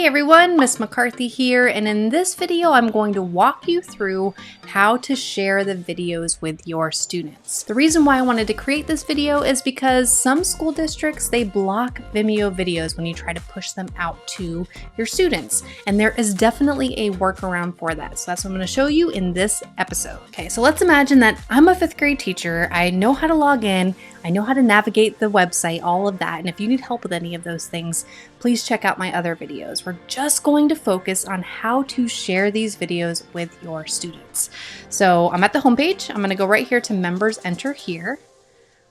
everyone, Miss McCarthy here, and in this video I'm going to walk you through how to share the videos with your students. The reason why I wanted to create this video is because some school districts, they block Vimeo videos when you try to push them out to your students, and there is definitely a workaround for that. So that's what I'm going to show you in this episode. Okay, so let's imagine that I'm a 5th grade teacher. I know how to log in. I know how to navigate the website, all of that. And if you need help with any of those things, please check out my other videos. We're just going to focus on how to share these videos with your students. So I'm at the homepage. I'm going to go right here to members, enter here.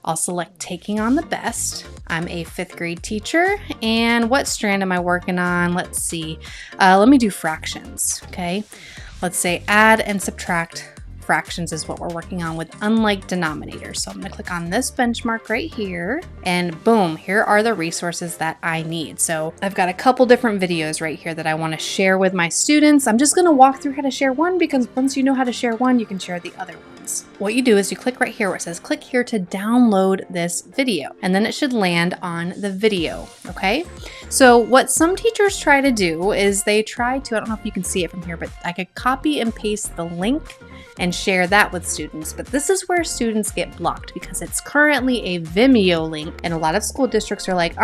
I'll select taking on the best. I'm a 5th grade teacher. And what strand am I working on? Let's see. Let me do fractions. Okay. Let's say add and subtract fractions is what we're working on with unlike denominators. So I'm going to click on this benchmark right here, and boom, here are the resources that I need. So I've got a couple different videos right here that I want to share with my students. I'm just going to walk through how to share one, because once you know how to share one, you can share the other ones. What you do is you click right here where it says click here to download this video, and then it should land on the video. Okay. So what some teachers try to do is they try to, I don't know if you can see it from here, but I could copy and paste the link and share that with students. But this is where students get blocked because it's currently a Vimeo link, and a lot of school districts are like,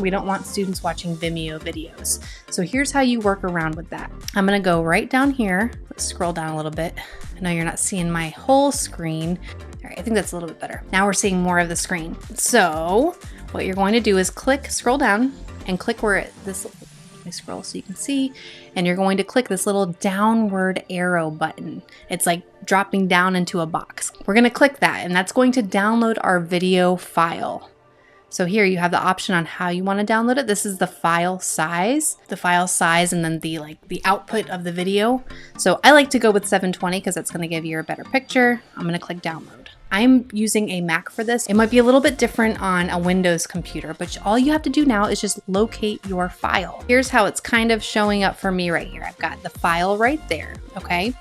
we don't want students watching Vimeo videos. So here's how you work around with that. I'm gonna go right down here. Let's scroll down a little bit. I know you're not seeing my whole screen. All right, I think that's a little bit better. Now we're seeing more of the screen. So what you're going to do is scroll down and click where let me scroll so you can see, and you're going to click this little downward arrow button. It's like dropping down into a box. We're going to click that, and that's going to download our video file. So here you have the option on how you want to download it. This is the file size, and then the output of the video. So I like to go with 720 because it's going to give you a better picture. I'm going to click download. I'm using a Mac for this. It might be a little bit different on a Windows computer, but all you have to do now is just locate your file. Here's how it's kind of showing up for me right here. I've got the file right there, okay?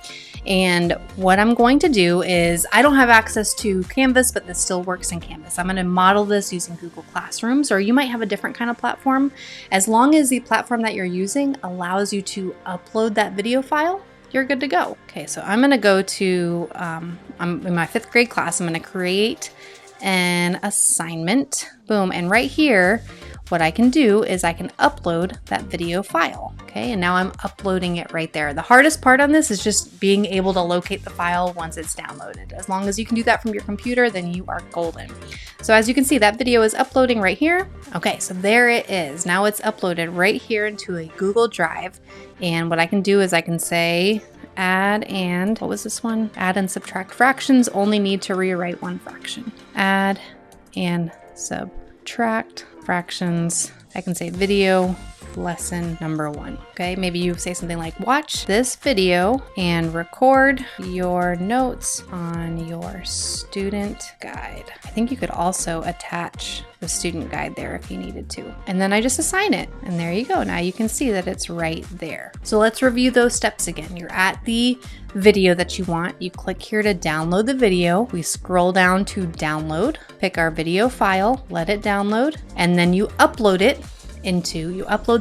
And what I'm going to do is, I don't have access to Canvas, but this still works in Canvas. I'm going to model this using Google Classrooms, or you might have a different kind of platform. As long as the platform that you're using allows you to upload that video file, you're good to go. Okay, so I'm gonna go to, I'm in my 5th grade class. I'm gonna create an assignment, boom. And right here, what I can do is I can upload that video file. Okay, and now I'm uploading it right there. The hardest part on this is just being able to locate the file once it's downloaded. As long as you can do that from your computer, then you are golden. So as you can see, that video is uploading right here. Okay, so there it is. Now it's uploaded right here into a Google Drive. And what I can do is I can say add and, what was this one? Add and subtract fractions, only need to rewrite one fraction. Add and subtract fractions. I can say video lesson number 1. Okay, maybe you say something like, watch this video and record your notes on your student guide. I think you could also attach the student guide there if you needed to. And then I just assign it, and there you go. Now you can see that it's right there. So let's review those steps again. You're at the video that you want. You click here to download the video. We scroll down to download, pick our video file, let it download, and then you upload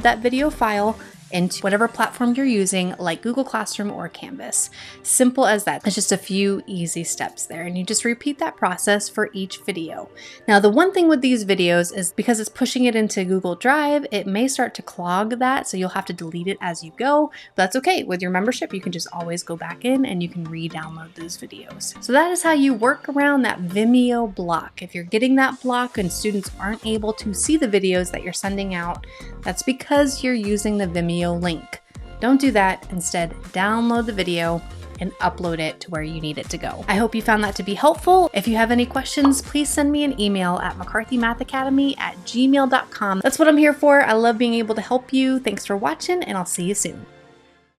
that video file into whatever platform you're using, like Google Classroom or Canvas. Simple as that. It's just a few easy steps there, and you just repeat that process for each video. Now, the one thing with these videos is because it's pushing it into Google Drive, it may start to clog that, so you'll have to delete it as you go, but that's okay. With your membership, you can just always go back in and you can re-download those videos. So that is how you work around that Vimeo block. If you're getting that block and students aren't able to see the videos that you're sending out, that's because you're using the Vimeo link. Don't do that. Instead, download the video and upload it to where you need it to go. I hope you found that to be helpful. If you have any questions, please send me an email at mccarthymathacademy@gmail.com. That's what I'm here for. I love being able to help you. Thanks for watching, and I'll see you soon.